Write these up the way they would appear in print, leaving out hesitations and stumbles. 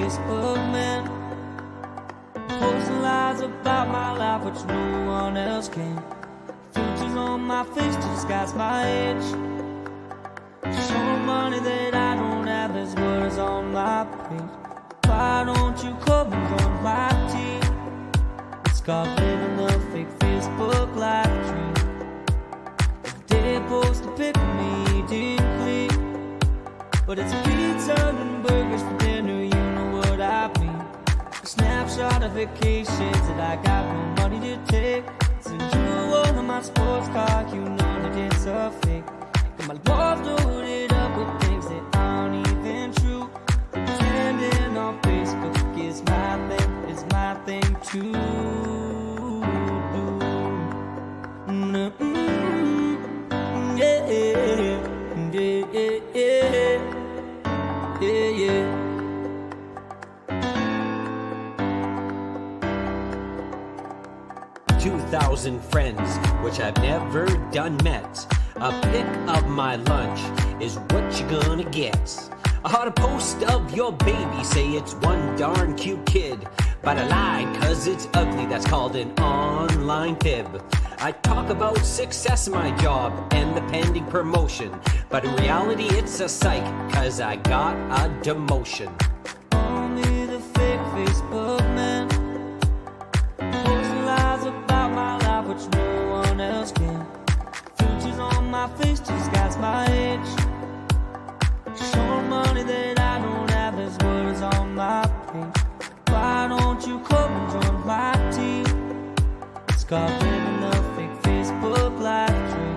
Facebook man, posting lies about my life which no one else can. Filters on my face to disguise my age. Showing money that I don't have, there's words on my page. Why don't you come and join my team? It's called living the fake Facebook life dream. If they post a pic of me deep clean, but it's pizza and burgers for dinner, you know what I mean. A snapshot of vacations that I got no money to take. Send you one of my sports car, you know that it's a fake. Got my walls loaded up with things that aren't even true. Pretending on Facebook is my thing to do. Yeah, yeah, yeah. 2,000 friends, which I've never done met. A pic of my lunch is what you're gonna get. I had a post of your baby, say it's one darn cute kid. But I lied, cause it's ugly, that's called an online fib. I talk about success in my job and the pending promotion, but in reality it's a psych, cause I got a demotion. Only the fake Facebook man, posting lies about my life which no one else can. Filters on my face to disguise my age. Showing money that I don't have, there's words on my page. Why don't you come and join my team? It's called living the fake Facebook life dream.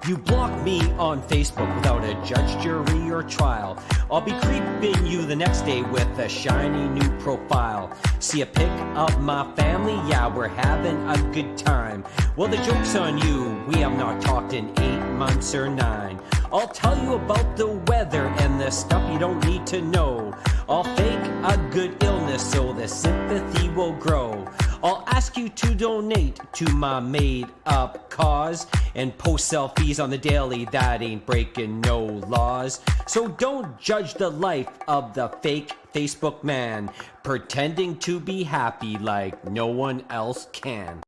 You block me on Facebook without a judge, jury, or trial. I'll be creeping you the next day with a shiny new profile. See a pic of my family? Yeah, we're having a good time. Well, the joke's on you. We have not talked in 8 months or 9. I'll tell you about the weather and the stuff you don't need to know. I'll fake a good illness so the sympathy will grow. I'll ask you to donate to my made-up cause and post selfies on the daily, that ain't breaking no laws. So don't judge the life of the fake Facebook man, pretending to be happy like no one else can.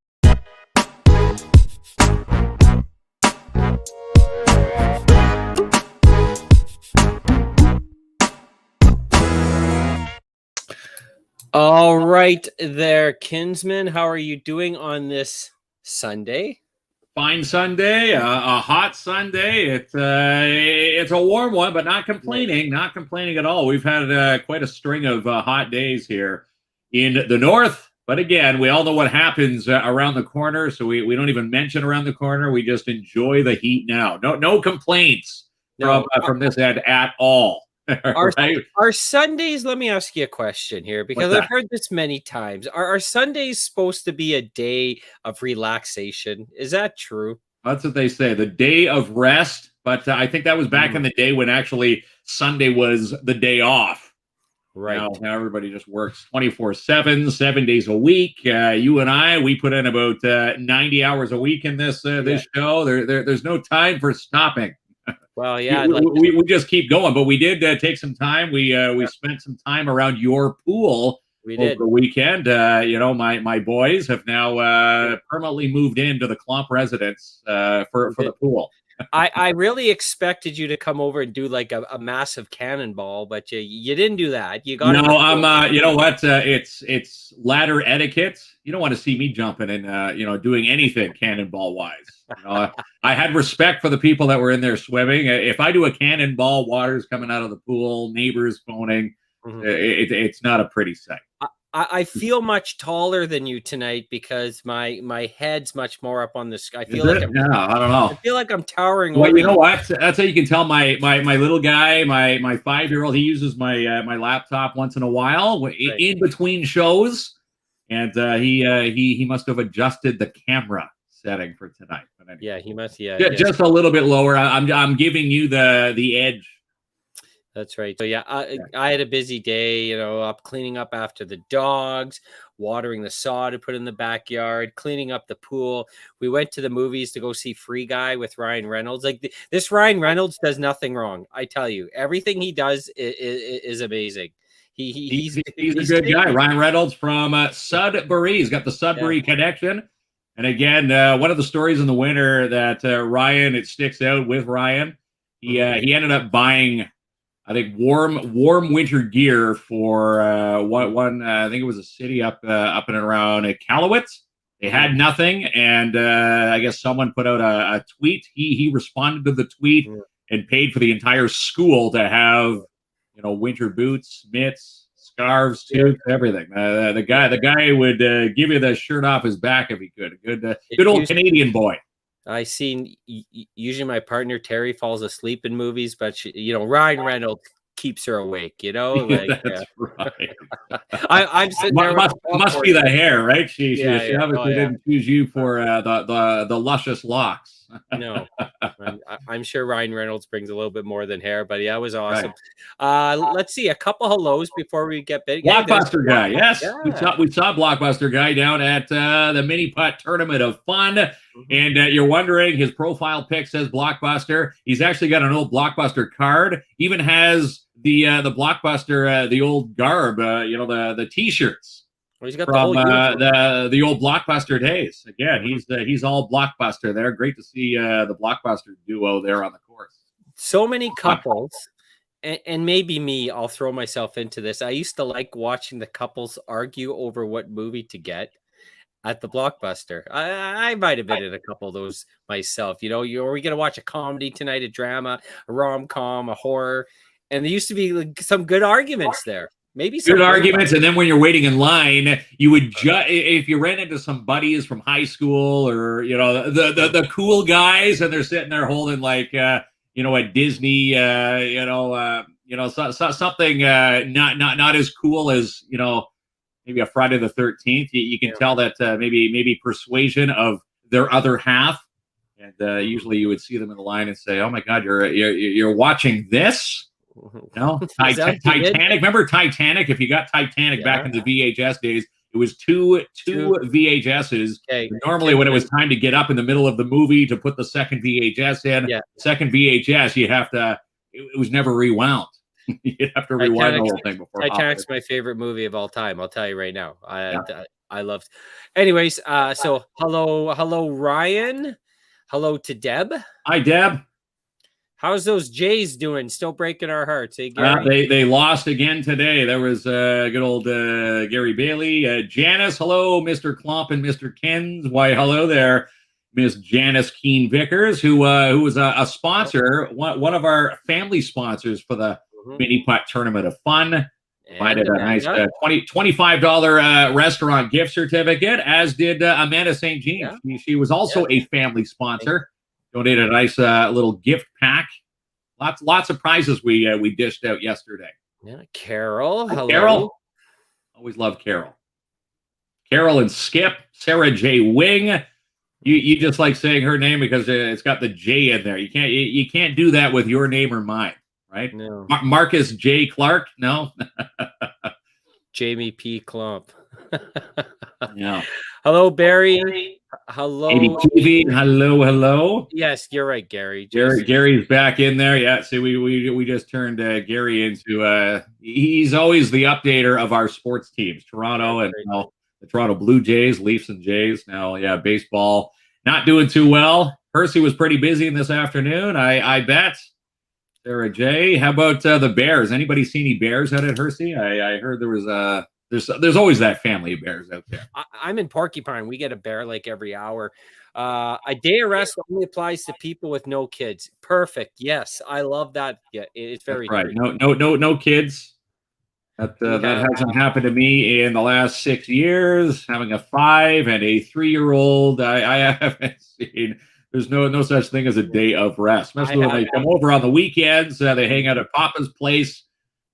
All right there, Kinsman. How are you doing on this Sunday? Fine Sunday, a hot Sunday. It's a warm one, but not complaining. Not complaining at all. We've had quite a string of hot days here in the north. But again, we all know what happens around the corner, so we don't even mention around the corner. We just enjoy the heat now. No complaints from this end at all. Right? Our Sundays, let me ask you a question here, because I've heard this many times. Are Sundays supposed to be a day of relaxation? Is that true? That's what they say, the day of rest. But I think that was back in the day when actually Sunday was the day off. Right. Now everybody just works 24/7, 7 days a week. You and I, we put in about 90 hours a week in this show. There's no time for stopping. Well, yeah, we just keep going, but we did take some time. We spent some time around your pool over the weekend. My boys have now permanently moved into the KLOMP residence for the pool. I really expected you to come over and do like a massive cannonball, but you didn't do that. You got you know what? It's ladder etiquette. You don't want to see me jumping and doing anything cannonball wise. I had respect for the people that were in there swimming. If I do a cannonball, water's coming out of the pool, neighbors phoning. It's not a pretty sight. I feel much taller than you tonight because my head's much more up on the sky. I feel like I don't know. I feel like I'm towering over. You know what? That's how you can tell my little guy, my 5-year-old. He uses my laptop once in a while in between shows, and he must have adjusted the camera setting for tonight. But anyway, yeah, he must. Yeah, just a little bit lower. I'm giving you the edge. That's right. So yeah, I had a busy day, up cleaning up after the dogs, watering the sod to put in the backyard, cleaning up the pool. We went to the movies to go see Free Guy with Ryan Reynolds. Like this Ryan Reynolds does nothing wrong. I tell you, everything he does is amazing. He's a good guy. Ryan Reynolds from Sudbury. He's got the Sudbury connection. And again, one of the stories in the winter that Ryan, it sticks out with Ryan. He ended up buying, I think, warm winter gear for one. I think it was a city up and around Kalowitz. They had nothing, and I guess someone put out a tweet. He responded to the tweet and paid for the entire school to have, winter boots, mitts, scarves, suits, everything. The guy would give you the shirt off his back if he could. Good old Canadian boy. I seen usually my partner Terry falls asleep in movies, but Ryan Reynolds keeps her awake. That's right. I'm sitting there. Must be the hair, right? She obviously didn't choose you for the luscious locks. No, I'm sure Ryan Reynolds brings a little bit more than hair, but yeah, it was awesome. Right. Let's see a couple hellos before we get big. Blockbuster guy, yes, we saw Blockbuster guy down at the mini putt tournament of fun, and you're wondering his profile pic says Blockbuster. He's actually got an old Blockbuster card. Even has the Blockbuster the old garb, the T-shirts. Well, he's got from the old Blockbuster days. Again, he's all Blockbuster there. Great to see the Blockbuster duo there on the course. So many couples, and maybe me, I'll throw myself into this. I used to like watching the couples argue over what movie to get at the Blockbuster. I might have been in a couple of those myself. Are we going to watch a comedy tonight, a drama, a rom-com, a horror? And there used to be some good arguments there. Maybe some good arguments, and then when you're waiting in line, you would if you ran into some buddies from high school or the cool guys, and they're sitting there holding like a Disney something not as cool as maybe a Friday the 13th. You can tell that maybe persuasion of their other half, and usually you would see them in the line and say, "Oh my God, you're watching this." Titanic. Remember Titanic? If you got Titanic back in the VHS days, it was two VHSs. Okay. Normally, when it was time to get up in the middle of the movie to put the second VHS in, second VHS, it was never rewound. You'd have to rewind the whole thing before. Titanic's my favorite movie of all time. I'll tell you right now. I loved. Anyways, so hello, Ryan. Hello to Deb. Hi, Deb. How's those Jays doing? Still breaking our hearts, eh, Gary? They lost again today. There was good old Gary Bailey. Janice, hello, Mr. KLOMP and Mr. KINZ. Why, hello there, Miss Janice Keen Vickers, who was a sponsor, one of our family sponsors for the mini putt tournament of fun. Provided a nice $25 restaurant gift certificate, as did Amanda St. Jean. Yeah. She was also a family sponsor. Donated a nice little gift pack. Lots of prizes we dished out yesterday. Yeah, Carol. Hello. Carol. Always love Carol. Carol and Skip. Sarah J. Wing. You just like saying her name because it's got the J in there. You can't do that with your name or mine, right? No. Marcus J. Clark. No. Jamie P. KLOMP. Yeah. Hello, Barry. Hello, TV. Hello. Yes, you're right, Gary. Gary's back in there. Yeah. See, we just turned Gary into. He's always the updater of our sports teams, Toronto and the Toronto Blue Jays, Leafs and Jays. Now, baseball not doing too well. Percy was pretty busy this afternoon. I bet. Sarah J. How about the Bears? Anybody see any Bears out at Hersey? I heard there was There's always that family of bears out there. I'm in Porcupine. We get a bear like every hour. A day of rest only applies to people with no kids. Perfect. Yes, I love that. Yeah, it's very right. No kids. That hasn't happened to me in the last 6 years. Having a 5 and a 3-year-old, I haven't seen. There's no such thing as a day of rest. Especially when they come over on the weekends. They hang out at Papa's place.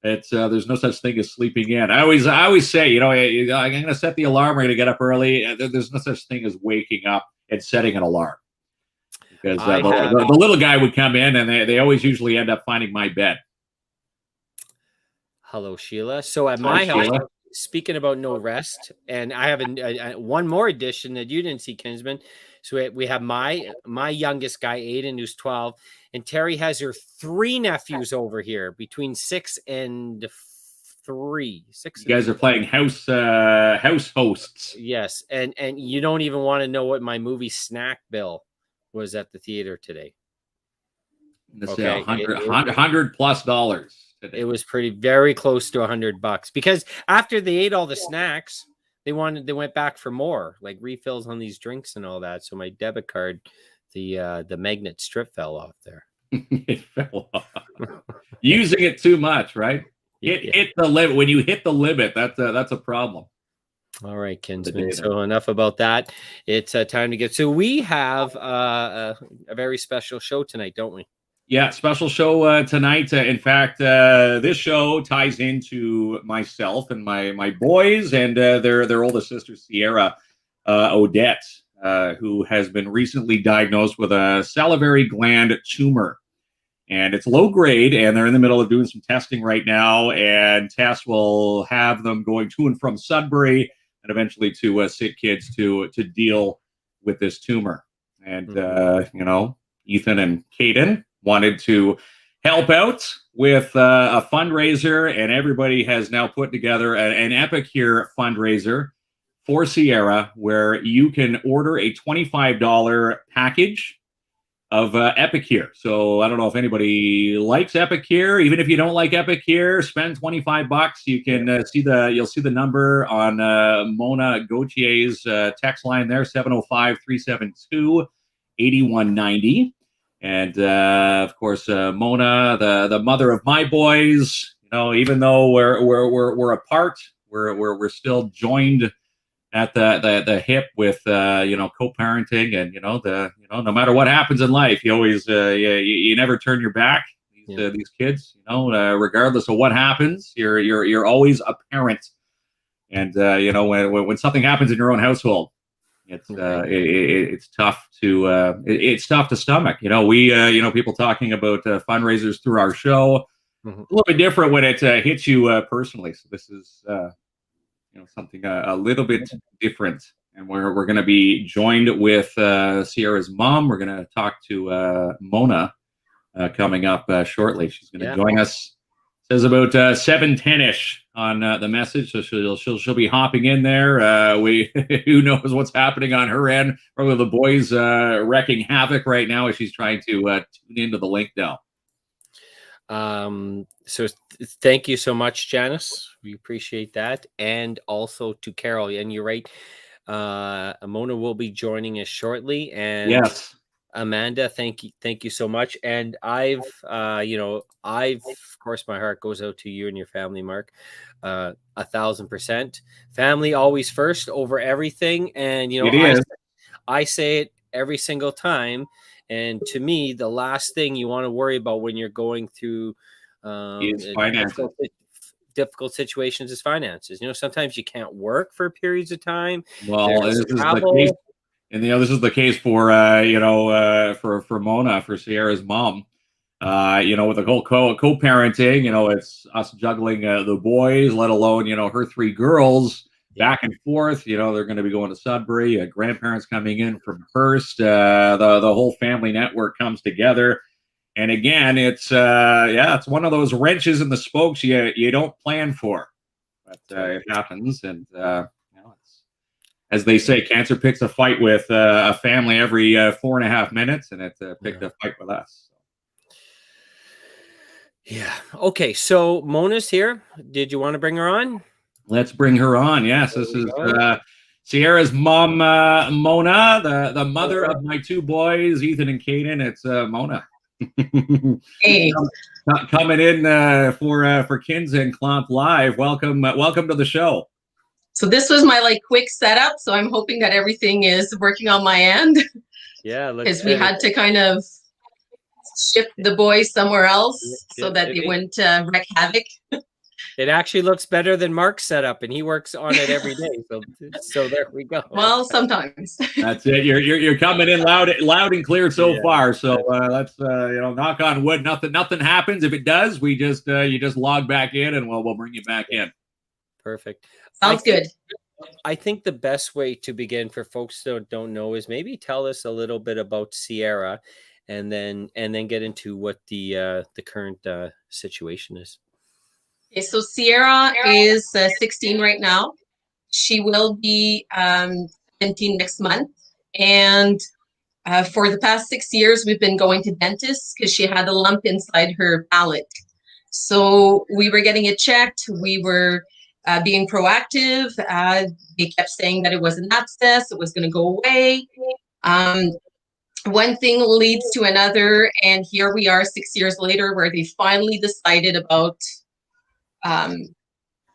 It's there's no such thing as sleeping in. I always say, I'm going to set the alarm. We're going to get up early. There's no such thing as waking up and setting an alarm, because the little guy would come in, and they always usually end up finding my bed. Hello, Sheila. So at my house, speaking about no rest, and I have one more addition that you didn't see, Kinsman. So we have my youngest guy, Aiden, who's 12, and Terry has her 3 nephews over here between 6 and three. You guys are playing house hosts. Yes, and you don't even want to know what my movie snack bill was at the theater today. Okay, $100+ today. It was very close to $100 because after they ate all the snacks, they went back for more, like refills on these drinks and all that. So my debit card, the magnet strip fell off there. It fell off. Using it too much, right? Hit the limit. When you hit the limit, that's a problem. All right, Kinsman. So enough about that. It's time to get. So we have a very special show tonight, don't we? Yeah, special show tonight. In fact, this show ties into myself and my boys and their oldest sister, Sierra Audette, who has been recently diagnosed with a salivary gland tumor. And it's low grade, and they're in the middle of doing some testing right now. And tests will have them going to and from Sudbury and eventually to SickKids to deal with this tumor. And, Ethan and Caden wanted to help out with a fundraiser, and everybody has now put together an Epicure fundraiser for Sierra, where you can order a $25 package of Epicure. So I don't know if anybody likes Epicure. Even if you don't like Epicure, spend $25. You can you'll see the number on Mona Gautier's text line there, 705-372-8190. And of course, Mona, the mother of my boys. Even though we're apart, we're still joined at the hip with co-parenting, and no matter what happens in life, you always you never turn your back. These kids, regardless of what happens, you're always a parent. And when something happens in your own household, it's tough to stomach. We people talking about fundraisers through our show. A little bit different when it hits you personally. So this is something a little bit different, and we're going to be joined with Sierra's mom. We're going to talk to Mona coming up shortly. She's going to join us. Says about 7:10ish on the message, so she'll be hopping in there. Who knows what's happening on her end? Probably the boys wrecking havoc right now as she's trying to tune into the link now. So thank you so much, Janice. We appreciate that. And also to Carol. And you're right. Mona will be joining us shortly. And yes, Amanda, thank you so much. And I've of course, my heart goes out to you and your family, Mark. 1,000%. Family always first over everything. And I say it every single time. And to me, the last thing you want to worry about when you're going through difficult situations is finances. Sometimes you can't work for periods of time. Well, this is the case, and this is the case for for Mona, for Sierra's mom. With the whole co-parenting, it's us juggling the boys, let alone her three girls. Back and forth, they're going to be going to Sudbury. Grandparents coming in from Hearst. The whole family network comes together, and again, it's one of those wrenches in the spokes you don't plan for, but it happens. And it's, as they say, cancer picks a fight with a family every 4.5 minutes, and it picked a fight with us. Yeah. Okay. So Mona's here. Did you want to bring her on? Let's bring her on. Yes, this is Sierra's mom, Mona, the mother of my two boys, Ethan and Caden. It's Mona. Hey, coming in for KINZ and KLOMP Live. Welcome to the show. so this was my quick setup. So I'm hoping that everything is working on my end. Yeah, because we had to kind of shift the boys somewhere else so that they wouldn't wreak havoc. It actually looks better than Mark's setup, and he works on it every day. So there we go. Well, sometimes. That's it. You're coming in loud and clear so far. So let's knock on wood. Nothing happens. If it does, we just you just log back in, and we'll bring you back in. Perfect. Sounds good. I think the best way to begin for folks that don't know is maybe tell us a little bit about Sierra, and then get into what the current situation is. Okay, so Sierra is 16 right now. She will be 17 next month. And for the past 6 years, we've been going to dentists because she had a lump inside her palate. So we were getting it checked. We were being proactive. They kept saying that it was an abscess, it was going to go away. One thing leads to another, and here we are 6 years later, where they finally decided about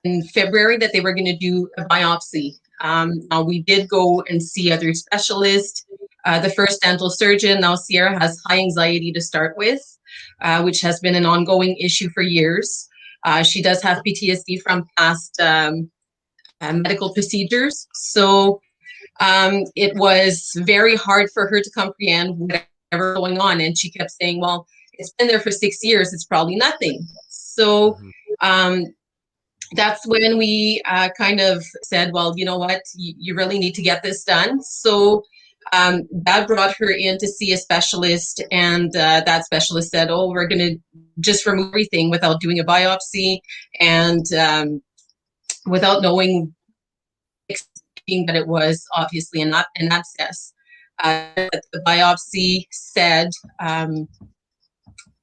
in February that they were going to do a biopsy. Now we did go and see other specialists. The first dental surgeon. Now Sierra has high anxiety to start with, which has been an ongoing issue for years. She does have PTSD from past medical procedures. So it was very hard for her to comprehend whatever going on. And she kept saying, well, it's been there for 6 years. It's probably nothing. So that's when we kind of said, well, you know what, you really need to get this done. So that brought her in to see a specialist, and that specialist said, oh, we're going to just remove everything without doing a biopsy and without knowing that it was obviously an abscess. The biopsy said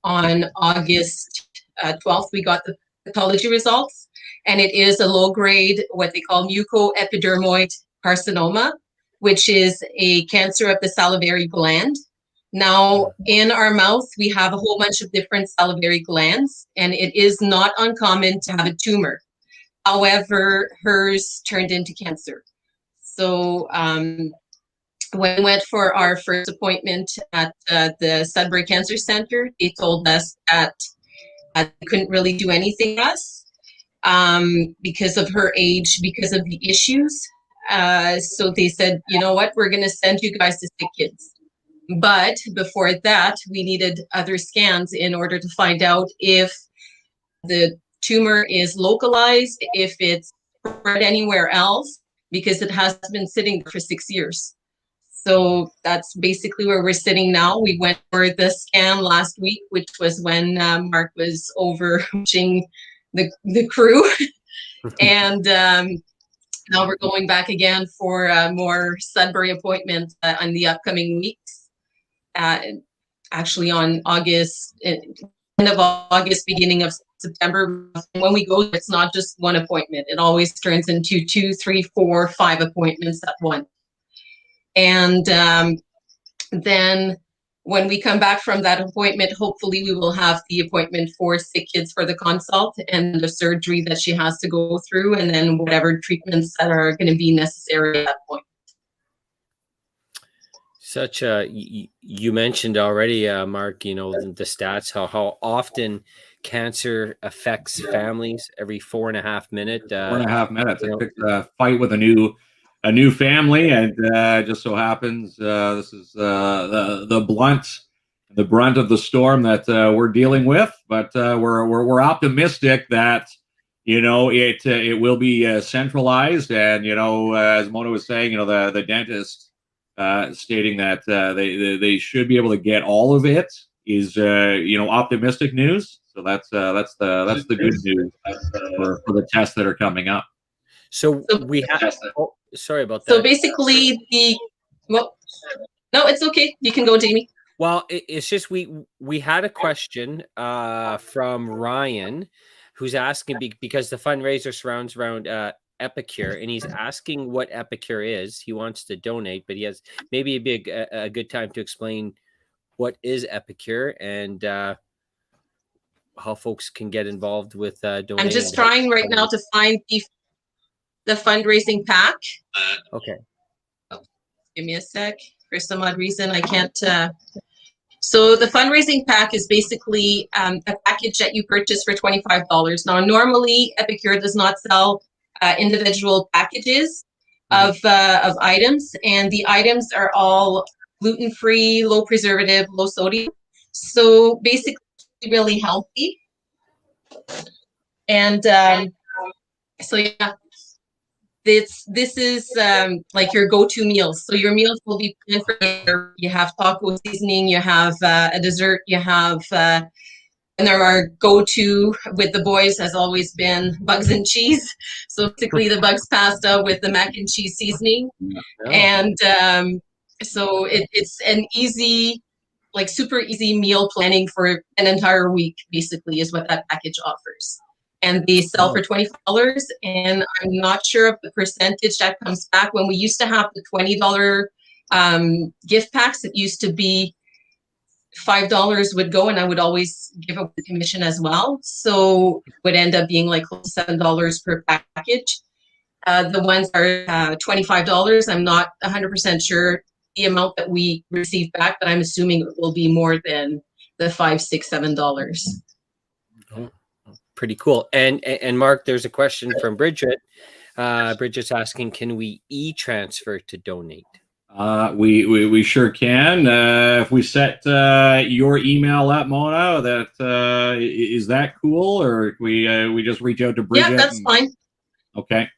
on August 12th, we got the pathology results, and it is a low-grade, what they call mucoepidermoid carcinoma, which is a cancer of the salivary gland. Now, in our mouth, we have a whole bunch of different salivary glands, and it is not uncommon to have a tumor. However, hers turned into cancer. So when we went for our first appointment at the Sudbury Cancer Center, they told us that they couldn't really do anything for us because of her age, because of the issues. So they said, you know what, we're going to send you guys to Sick Kids. But before that, we needed other scans in order to find out if the tumor is localized, if it's spread anywhere else, because it has been sitting there for 6 years. So that's basically where we're sitting now. We went for the scan last week, which was when Mark was overreaching the crew. And now we're going back again for more Sudbury appointments on the upcoming weeks. Actually on August, end of August, beginning of September. When we go, it's not just one appointment. It always turns into 2, 3, 4, 5 appointments at once. And then when we come back from that appointment, hopefully we will have the appointment for Sick Kids for the consult and the surgery that she has to go through, and then whatever treatments that are going to be necessary at that point. Such a, you mentioned already, Mark, you know, the stats, how often cancer affects families every 4.5 minutes. 4.5 minutes. It picks a fight with a new family, and just so happens this is the brunt of the storm that we're dealing with. But we're optimistic that, you know, it will be centralized, and, you know, as Mona was saying, you know, the dentist stating that they should be able to get all of it is you know, optimistic news. So that's the good news for the tests that are coming up. So we have. Oh, sorry about that. So basically, no, it's okay. You can go, Jamie. Well, it's just we had a question from Ryan, who's asking because the fundraiser surrounds around Epicure, and he's asking what Epicure is. He wants to donate, but he has maybe it'd be a good time to explain what is Epicure and how folks can get involved with donating. I'm just trying right now to find the fundraising pack. Okay. Give me a sec. For some odd reason, I can't. So the fundraising pack is basically a package that you purchase for $25. Now, normally Epicure does not sell individual packages of items, and the items are all gluten-free, low preservative, low sodium. So basically, really healthy. And so yeah, this is like your go-to meals. So your meals will be planned for you have taco seasoning, you have a dessert, you have a And our go-to with the boys has always been bugs and cheese. So basically the bugs pasta with the mac and cheese seasoning. And so it's an easy, like super easy meal planning for an entire week, basically, is what that package offers. And they sell for $20. And I'm not sure of the percentage that comes back. When we used to have the $20 gift packs, it used to be $5 would go, and I would always give up the commission as well. So it would end up being like $7 per package. The ones are $25. I'm not 100% sure the amount that we receive back, but I'm assuming it will be more than the $5, $6, $7. Oh, pretty cool. And Mark, there's a question from Bridget. Bridget's asking, can we e-transfer to donate? We sure can. If we set your email up, Mona, that is that cool, or we just reach out to Bridget? Yeah, that's fine. Okay,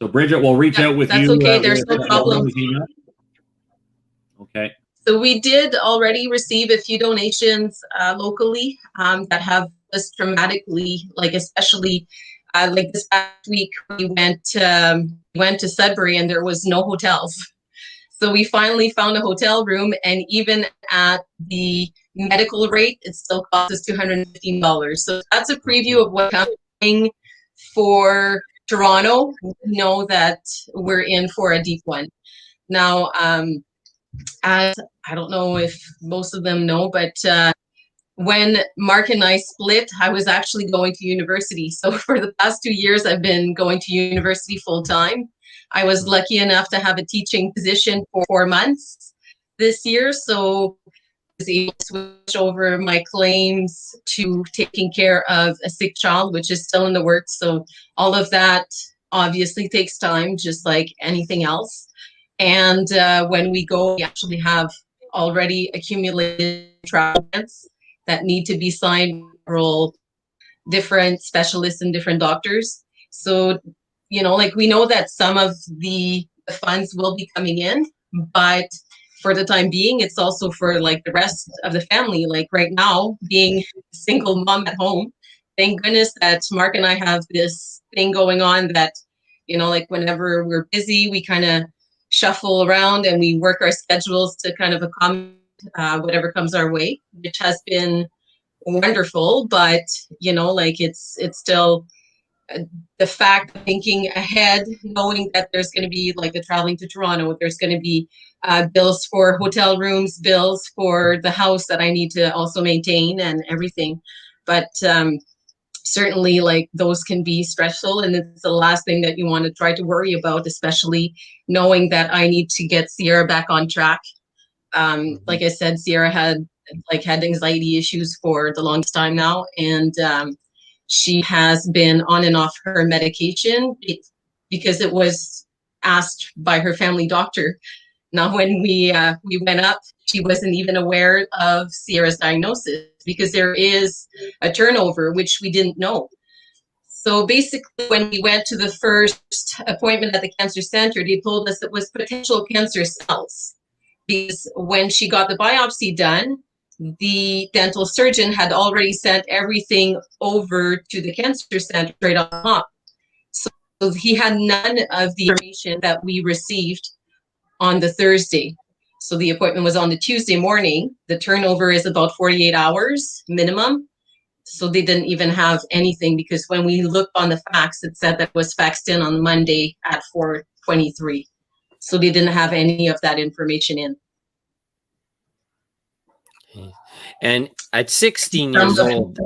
so Bridget will reach out with that's you. Okay, there's no problem. Okay. So we did already receive a few donations locally that have us dramatically, like especially like this past week, we went to Sudbury and there was no hotels. So we finally found a hotel room, and even at the medical rate, it still cost us $215. So that's a preview of what's coming for Toronto. We know that we're in for a deep one. Now, as I don't know if most of them know, but when Mark and I split, I was actually going to university. So for the past 2 years, I've been going to university full time. I was lucky enough to have a teaching position for 4 months this year. So I was able to switch over my claims to taking care of a sick child, which is still in the works. So all of that obviously takes time, just like anything else. And when we go, we actually have already accumulated travel plans that need to be signed for different specialists and different doctors. So, you know, like we know that some of the funds will be coming in, but for the time being, it's also for like the rest of the family. Like right now, being a single mom at home, thank goodness that Mark and I have this thing going on that, you know, like whenever we're busy, we kind of shuffle around and we work our schedules to kind of accommodate whatever comes our way, which has been wonderful. But you know, like it's still the fact of thinking ahead, knowing that there's going to be like the traveling to Toronto, there's going to be bills for hotel rooms, bills for the house that I need to also maintain and everything. But certainly like those can be stressful, and it's the last thing that you want to try to worry about, especially knowing that I need to get Sierra back on track. Like I said, Sierra had anxiety issues for the longest time now, and she has been on and off her medication because it was asked by her family doctor. Now, when we went up, she wasn't even aware of Sierra's diagnosis because there is a turnover, which we didn't know. So basically, when we went to the first appointment at the cancer center, they told us it was potential cancer cells. Because when she got the biopsy done, the dental surgeon had already sent everything over to the cancer center straight on. So he had none of the information that we received on the Thursday. So the appointment was on the Tuesday morning. The turnover is about 48 hours minimum. So they didn't even have anything, because when we looked on the fax, it said that it was faxed in on Monday at 4:23. So they didn't have any of that information in. And at 16 years old,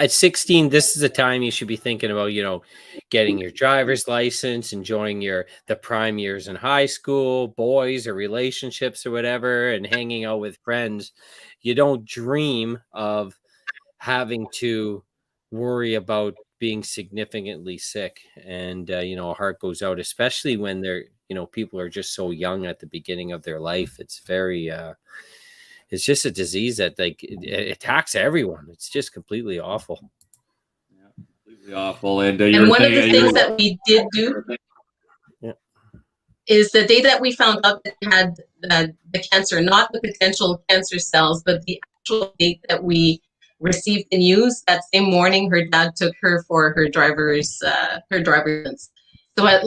at 16, this is a time you should be thinking about, you know, getting your driver's license, enjoying the prime years in high school, boys or relationships or whatever, and hanging out with friends. You don't dream of having to worry about being significantly sick. And, you know, a heart goes out, especially when they're, you know, people are just so young at the beginning of their life. It's very, it's just a disease that like it attacks everyone. It's just completely awful. Yeah, completely awful. And one of the things that we did do is the day that we found out that it had the cancer, not the potential cancer cells, but the actual date that we received the news, that same morning, her dad took her for her driver's license. So at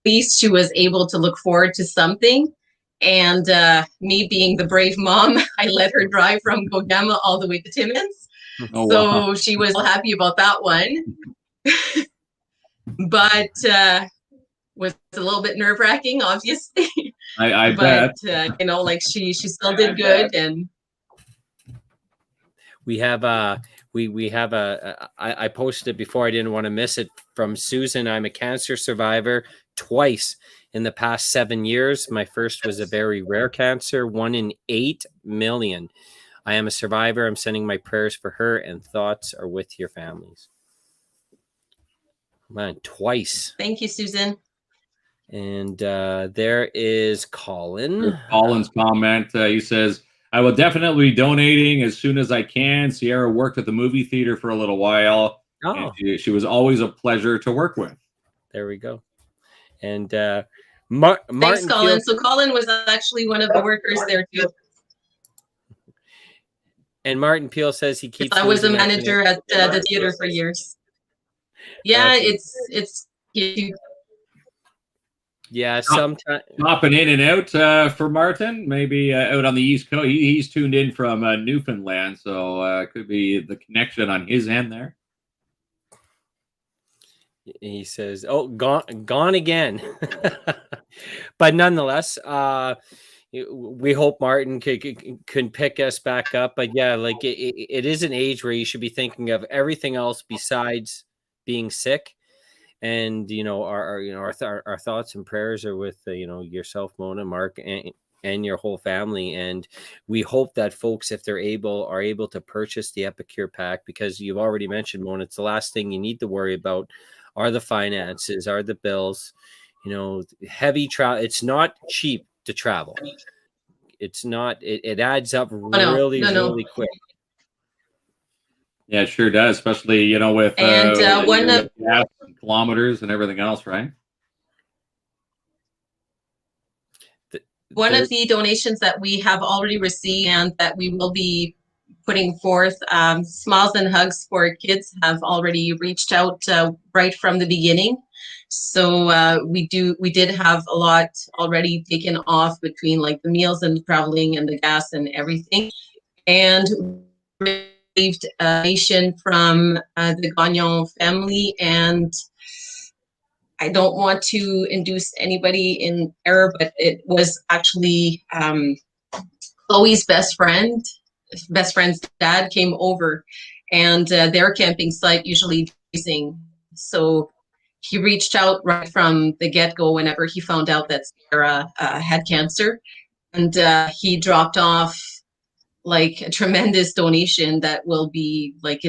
least she was able to look forward to something. And me being the brave mom, I let her drive from Gogama all the way to Timmins. Oh, So wow. she was happy about that one. But was a little bit nerve-wracking, obviously. I But bet. you know, like she still did good. And We have I posted it before, I didn't want to miss it, from Susan. I'm a cancer survivor twice in the past 7 years. My first was a very rare cancer, 1 in 8 million. I am a survivor. I'm sending my prayers for her, and thoughts are with your families. Man, twice. thank you, Susan. And there is Colin. Colin's comment. He says, I will definitely be donating as soon as I can. Sierra worked at the movie theater for a little while. Oh, And she was always a pleasure to work with. there we go. And Thanks, Martin Colin. Field, So Colin was actually one of the workers there too. and Martin Peel says he keeps. I was a losing that manager at the theater for years. Yeah, it's yeah. Sometimes Popping in and out for Martin, maybe out on the East Coast. He's tuned in from Newfoundland, so it could be the connection on his end there. he says, "Oh, gone again," but nonetheless, we hope Martin can pick us back up. But yeah, like it is an age where you should be thinking of everything else besides being sick. And our thoughts and prayers are with yourself, Mona, Mark, and your whole family. And we hope that folks, if they're are able to purchase the Epicure pack, because you've already mentioned, Mona, it's the last thing you need to worry about are the finances, are the bills. Heavy travel. It's not cheap to travel. It's not. It adds up really quick. Yeah, it sure does, especially with and one of gas and kilometers and everything else, right? One of the donations that we have already received and that we will be putting forth, Smiles and Hugs for Kids have already reached out right from the beginning. So we did have a lot already taken off between like the meals and the traveling and the gas and everything. And received a donation from the Gagnon family, and I don't want to induce anybody in error, but it was actually Chloe's best friend's dad came over, and their camping site usually using. So he reached out right from the get-go whenever he found out that Sierra had cancer, and he dropped off like a tremendous donation that will be like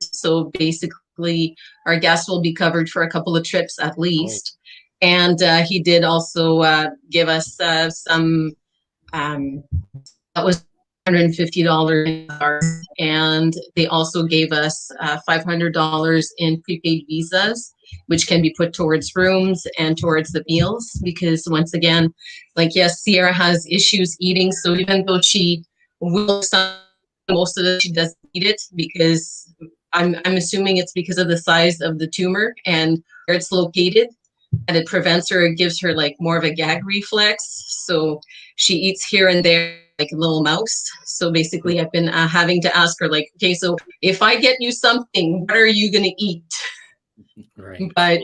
so basically our gas will be covered for a couple of trips at least. And he did also give us some that was $150, and they also gave us $500 in prepaid visas, which can be put towards rooms and towards the meals, because once again, like, yes, Sierra has issues eating, so even though she will most of it, she doesn't eat it, because I'm assuming it's because of the size of the tumor and where it's located, and it prevents her, it gives her like more of a gag reflex, so she eats here and there like a little mouse. So basically I've been having to ask her, like, okay, so if I get you something, what are you gonna eat? Right. But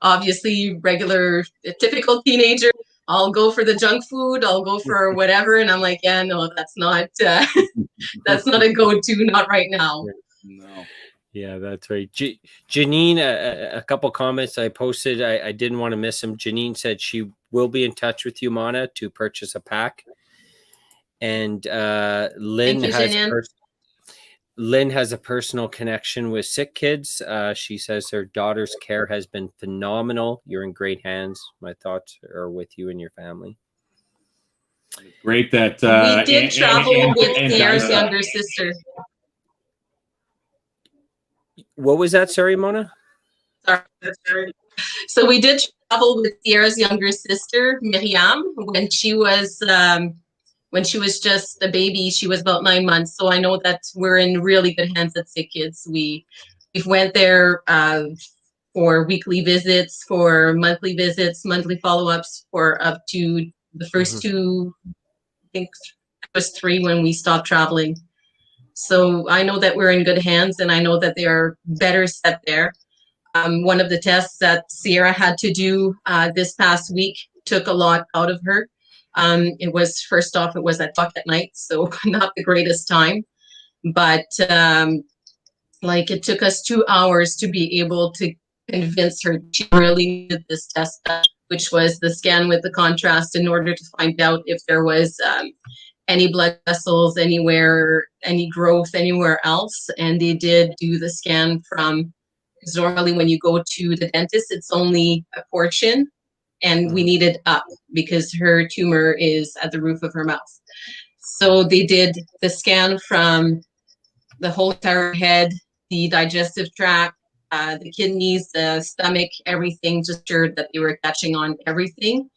obviously regular typical teenager, I'll go for the junk food, I'll go for whatever, and I'm like, yeah, no, that's not that's not a go-to, not right now. No. Yeah, that's right. Janine, a couple comments I posted, I didn't want to miss them. Janine said she will be in touch with you, Mana, to purchase a pack. And Lynn has a personal connection with sick kids. She says her daughter's care has been phenomenal. You're in great hands. My thoughts are with you and your family. Great that we did travel with Sierra's younger sister. What was that? Sorry, Mona? Sorry. So we did travel with Sierra's younger sister, Miriam, when she was when she was just a baby. She was about 9 months. So I know that we're in really good hands at Sick Kids. We've went there for weekly visits, for monthly visits, monthly follow-ups for up to the first two, I think it was 3 when we stopped traveling. So I know that we're in good hands, and I know that they are better set there. One of the tests that Sierra had to do this past week took a lot out of her. It was, first off, it was at 2:00 at night, so not the greatest time. But like, it took us 2 hours to be able to convince her she really needed this test, which was the scan with the contrast, in order to find out if there was any blood vessels anywhere, any growth anywhere else. And they did do the scan from, because normally when you go to the dentist, it's only a portion, and we needed up because her tumor is at the roof of her mouth. So they did the scan from the whole entire head, the digestive tract, the kidneys, the stomach, everything, just sure that they were catching on everything.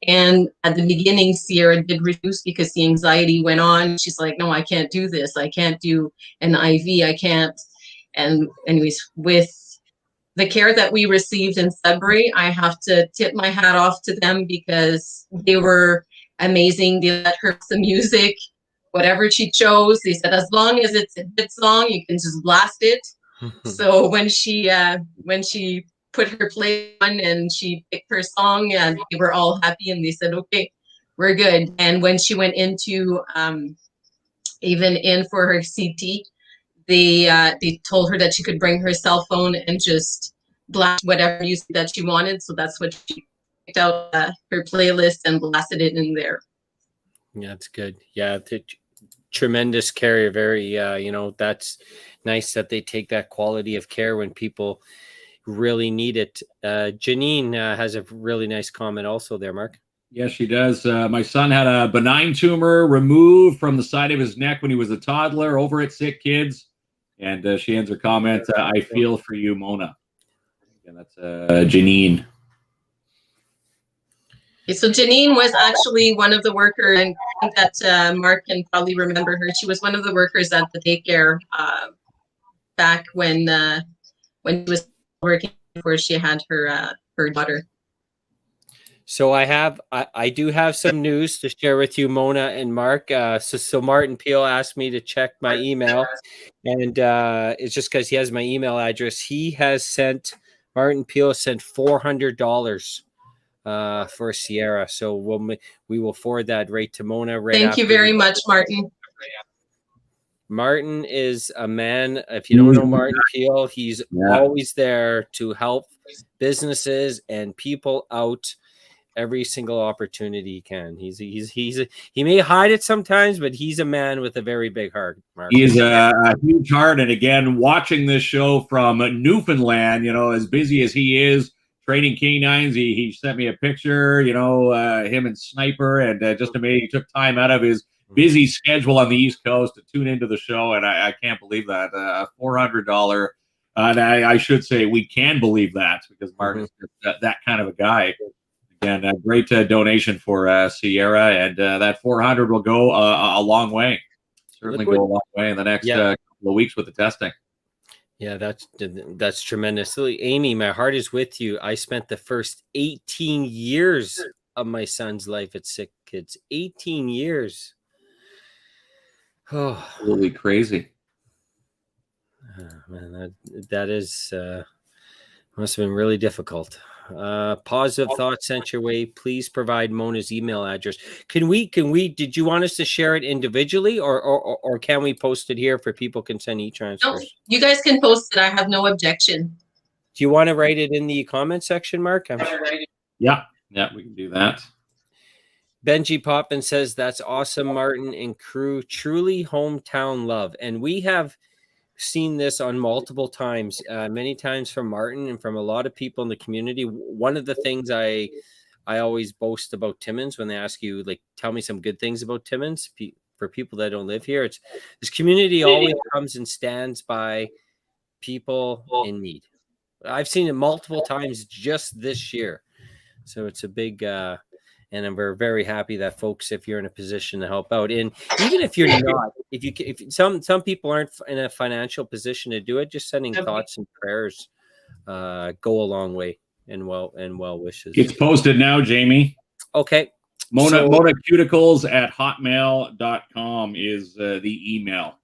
And at the beginning, Sierra did reduce because the anxiety went on. She's like, no, I can't do this. I can't do an IV. I can't. And anyways, with the care that we received in Sudbury, I have to tip my hat off to them, because they were amazing. They let her some music, whatever she chose. They said, as long as it's a hit song, you can just blast it. So when she put her play on and she picked her song, and they were all happy, and they said, okay, we're good. And when she went into even in for her CT, they told her that she could bring her cell phone and just blast whatever music that she wanted. So that's what she picked out, her playlist, and blasted it in there. Yeah, that's good. Yeah, tremendous care. Very, that's nice that they take that quality of care when people really need it. Janine has a really nice comment also there, Mark. Yes, she does. My son had a benign tumor removed from the side of his neck when he was a toddler over at Sick Kids. And she ends her comment, I feel for you, Mona. And that's Janine. So Janine was actually one of the workers, and I think that Mark can probably remember her. She was one of the workers at the daycare back when she was working before she had her daughter. So I do have some news to share with you, Mona and Mark. So Martin Peel asked me to check my email, and it's just because he has my email address. Martin Peel sent $400 for Sierra. So we will forward that right to Mona. Thank you very much, Martin. Martin is a man. If you don't know Martin Peel, he's always there to help businesses and people out every single opportunity he can. He may hide it sometimes, but he's a man with a very big heart, Mark. He is a huge heart. And again, watching this show from Newfoundland, as busy as he is training canines, he sent me a picture, him and Sniper, and just amazing. He took time out of his busy schedule on the East Coast to tune into the show. And I can't believe that. $400. And I should say we can believe that, because Martin is that kind of a guy. And a great donation for Sierra, and that $400 will go a long way. Certainly go a long way in the next couple of weeks with the testing. Yeah, that's tremendous. Amy, my heart is with you. I spent the first 18 years of my son's life at Sick Kids. 18 years. Oh, absolutely crazy. Man, that is must have been really difficult. Positive thoughts sent your way. Please provide Mona's email address. Did you want us to share it individually, or can we post it here for people can send e-transfers? No, you guys can post it. I have no objection. Do you want to write it in the comment section, Mark? Yeah, we can do that. Benji Poppin says, that's awesome, Martin and crew. Truly hometown love. And we have seen this on multiple times, many times from Martin and from a lot of people in the community. One of the things I always boast about Timmins, when they ask you, like, tell me some good things about Timmins, for people that don't live here, it's this community always comes and stands by people in need. I've seen it multiple times just this year. So it's a big And we're very happy that folks, if you're in a position to help out, and even if you're not, if some people aren't in a financial position to do it, just sending thoughts and prayers go a long way, and well wishes. It's posted now, Jamie. Okay. Monacuticles@hotmail.com is the email.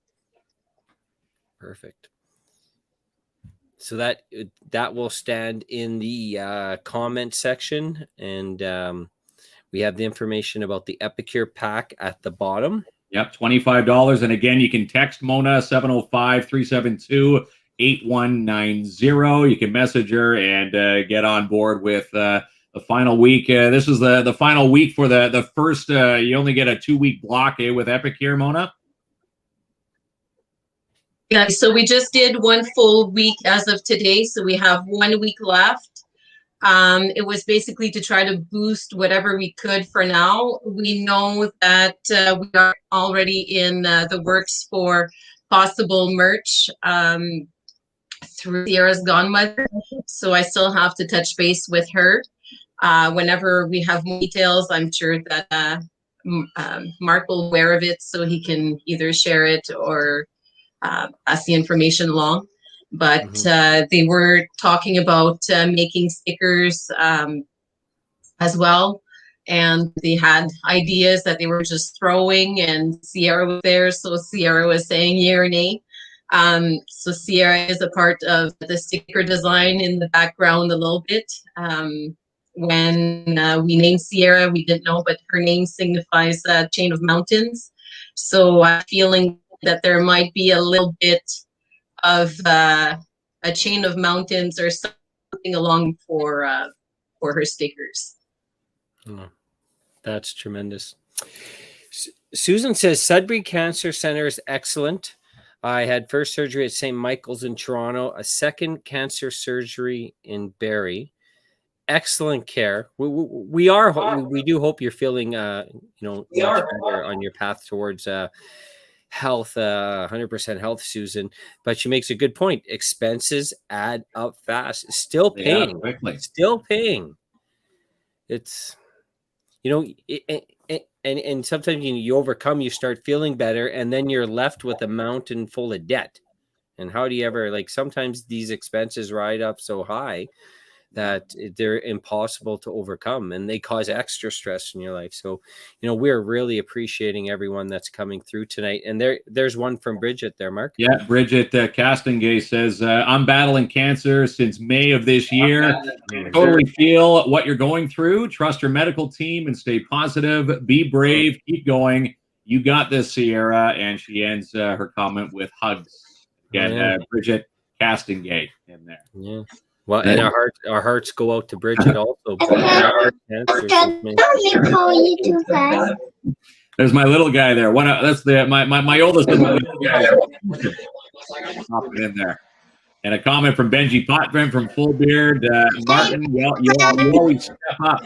Perfect. So that will stand in the comment section, and we have the information about the Epicure pack at the bottom. Yep, $25. And again, you can text Mona 705-372-8190. You can message her and get on board with the final week. This is the final week for the first. You only get a 2-week block with Epicure, Mona. Yeah, so we just did 1 full week as of today. So we have 1 week left. It was basically to try to boost whatever we could for now. We know that we are already in the works for possible merch through Sierra's Godmother. So I still have to touch base with her. Whenever we have more details, I'm sure that Mark will be aware of it, so he can either share it or pass the information along. But they were talking about making stickers as well. And they had ideas that they were just throwing, and Sierra was there. So Sierra was saying yay or nay. So Sierra is a part of the sticker design in the background a little bit. When we named Sierra, we didn't know, but her name signifies a chain of mountains. So I'm feeling that there might be a little bit of a chain of mountains or something along for her stickers. Oh, that's tremendous. Susan says Sudbury Cancer Center is excellent. I had first surgery at St. Michael's in Toronto, a second cancer surgery in Barrie. Excellent care. We do hope you're feeling much better on your path towards health, 100% health, Susan. But she makes a good point. Expenses add up fast. Still paying. Quickly. Still paying. It's, and sometimes you overcome, you start feeling better, and then you're left with a mountain full of debt. And how do you ever, sometimes these expenses ride up so high that they're impossible to overcome, and they cause extra stress in your life. So, we're really appreciating everyone that's coming through tonight. And there's one from Bridget there, Mark. Yeah, Bridget Castingay says, I'm battling cancer since May of this year. Totally feel what you're going through. Trust your medical team and stay positive. Be brave. Keep going. You got this, Sierra. And she ends her comment with hugs. Again, Bridget Castingay in there. Yeah. Well, and our hearts go out to Bridget also. There's my little guy there. That's my oldest little guy in there. And a comment from Benji Potman from Full Beard. Martin, you always step up.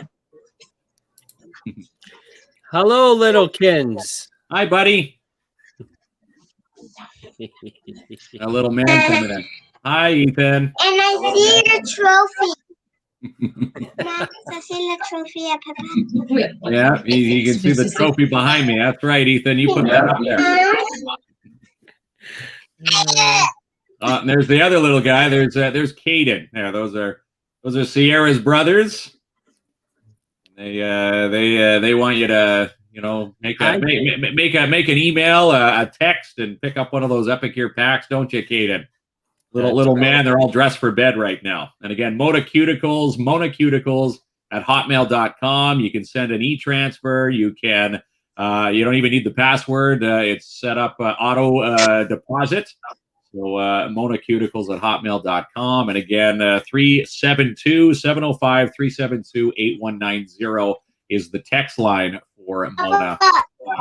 Hello, little KINZ. Hi, buddy. A little man coming in. Hi, Ethan. And I see the trophy. Max, I see the trophy at Papa. Yeah, you can see the trophy behind me. That's right, Ethan. You put that up there. And there's the other little guy. There's Caden. There, those are Sierra's brothers. They want you to make an email, a text, and pick up one of those Epicure packs, don't you, Caden? Little man, they're all dressed for bed right now. And again, monacuticles@hotmail.com. You can send an e-transfer. You can, you don't even need the password. It's set up auto deposit. So monacuticles@hotmail.com. And again, 372-705-372-8190 is the text line for Mona.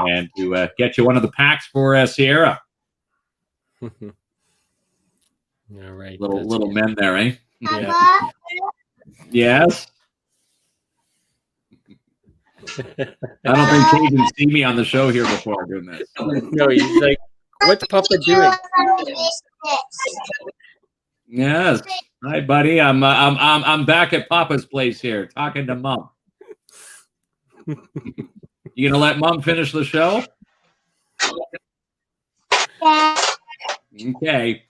And to get you one of the packs for Sierra. All right. Little men there, eh? Yeah. Yes. I don't think Caden's seen me on the show here before doing this. No, he's like, what's Papa doing? Yes. Hi, buddy. I'm back at Papa's place here, talking to Mom. You gonna let Mom finish the show? Yeah. Okay.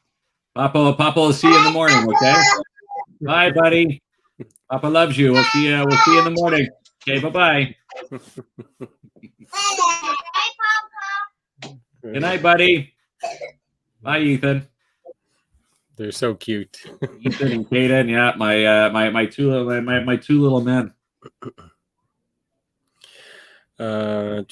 Papa will see you in the morning, okay? Bye, buddy. Papa loves you. We'll see you in the morning. Okay, bye-bye. Good night, buddy. Bye, Ethan. They're so cute. Ethan and Kaden, yeah, my two little men. Full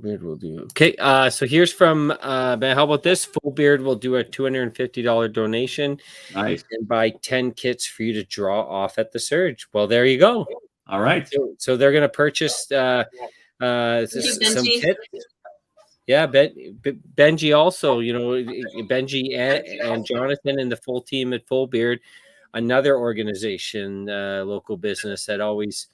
beard will do. Okay, so here's from Ben. How about this? Full beard will do a $250 donation Nice. and buy 10 kits for you to draw off at the Surge. Well, there you go. All right. So they're going to purchase some kits. Yeah, Benji also, Benji and Jonathan and the full team at Full Beard, another organization, local business that always,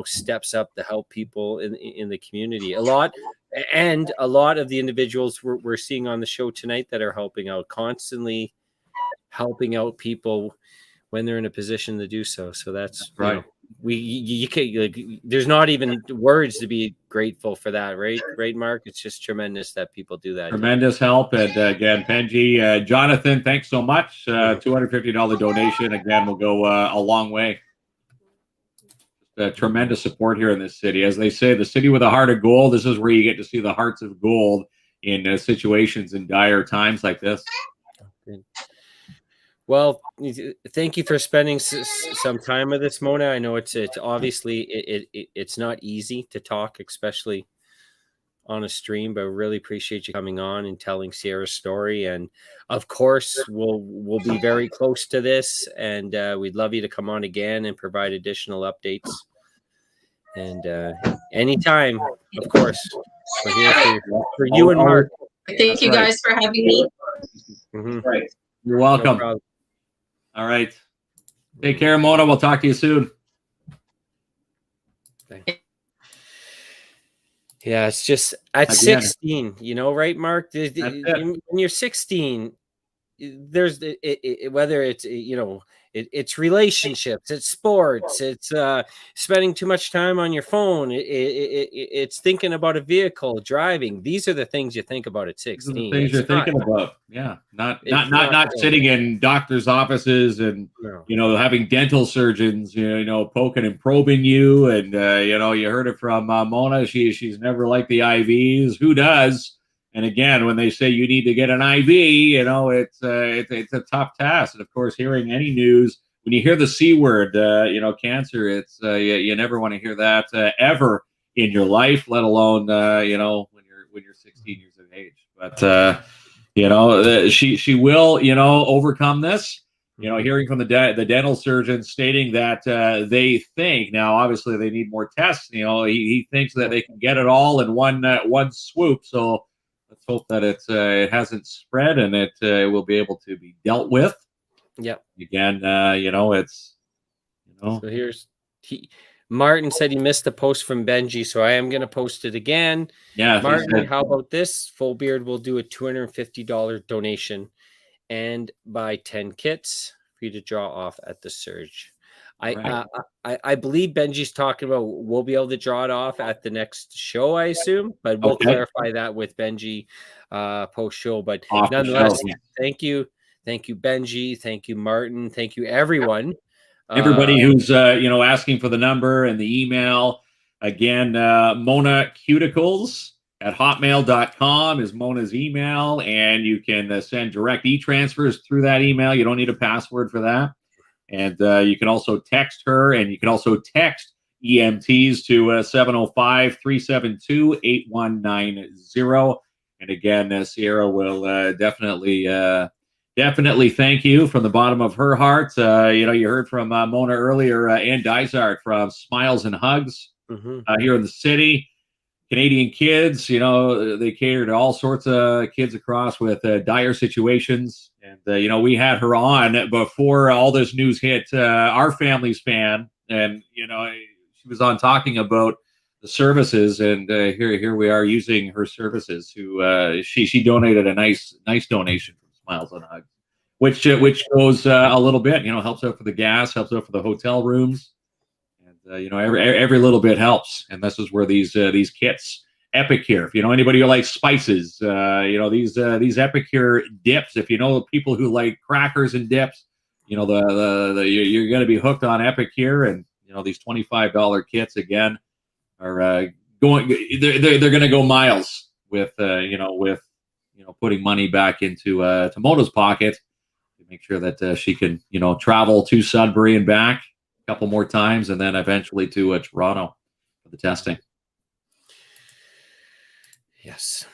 steps up to help people in the community. A lot of the individuals we're seeing on the show tonight that are helping out, constantly helping out people when they're in a position to do so. So that's right. You can't, there's not even words to be grateful for that, right, Mark? It's just tremendous that people do that. Tremendous help. And again, Benji, Jonathan, thanks so much. $250 donation again will go a long way. Tremendous support here in this city. As they say, the city with a heart of gold. This is where you get to see the hearts of gold in situations in dire times like this. Well, thank you for spending some time with us, Mona. I know it's obviously it's not easy to talk, especially on a stream, but really appreciate you coming on and telling Sierra's story. And of course, we'll be very close to this, and we'd love you to come on again and provide additional updates. And anytime, of course, we're here for you and Mark. Thank you guys for having me. Mm-hmm. Right. You're welcome. No, all right. Take care, Mona. We'll talk to you soon. Yeah, it's just at 16, right, Mark? When you're 16, there's whether it's it's relationships, it's sports, it's spending too much time on your phone, it's thinking about a vehicle, driving. These are the things you think about at 16. Things you're thinking about, yeah. Not sitting in doctors' offices and having dental surgeons poking and probing you, and you heard it from Mona. She's never liked the IVs. Who does? And again, when they say you need to get an IV, it's a tough task. And of course, hearing any news, when you hear the C word, cancer, it's you never want to hear that ever in your life, let alone when you're 16 years of age. But she will overcome this. Hearing from the dental surgeon stating that they think, now obviously they need more tests. He thinks that they can get it all in one swoop. So let's hope that it hasn't spread and it will be able to be dealt with. Yep. Again, it's So here's Martin said he missed the post from Benji, so I am going to post it again. Yeah, Martin, how about this? Full Beard will do a $250 donation and buy 10 kits for you to draw off at the Surge. I believe Benji's talking about we'll be able to draw it off at the next show, I assume, but we'll clarify that with Benji post show. But nonetheless, thank you, Benji, thank you, Martin, thank you, everyone. Everybody who's asking for the number and the email. Again, Mona Cuticles at hotmail.com is Mona's email, and you can send direct e-transfers through that email. You don't need a password for that. And you can also text her, and you can also text EMTs to 705-372-8190. And again, Sierra will definitely thank you from the bottom of her heart. You heard from Mona earlier, Ann Dysart from Smiles and Hugs here in the city. Canadian kids, they cater to all sorts of kids across with dire situations. And, we had her on before all this news hit our family's fan. And, she was on talking about the services. And here we are using her services. She donated a nice donation from Smiles and Hugs, which goes a little bit, helps out for the gas, helps out for the hotel rooms. And every little bit helps, and this is where these kits, Epicure. If you know anybody who likes spices, these Epicure dips. If you know the people who like crackers and dips, you're going to be hooked on Epicure, and these $25 kits again are going. They're going to go miles with putting money back into Tomona's pocket to make sure that she can travel to Sudbury and back a couple more times, and then eventually to Toronto for the testing. Yes.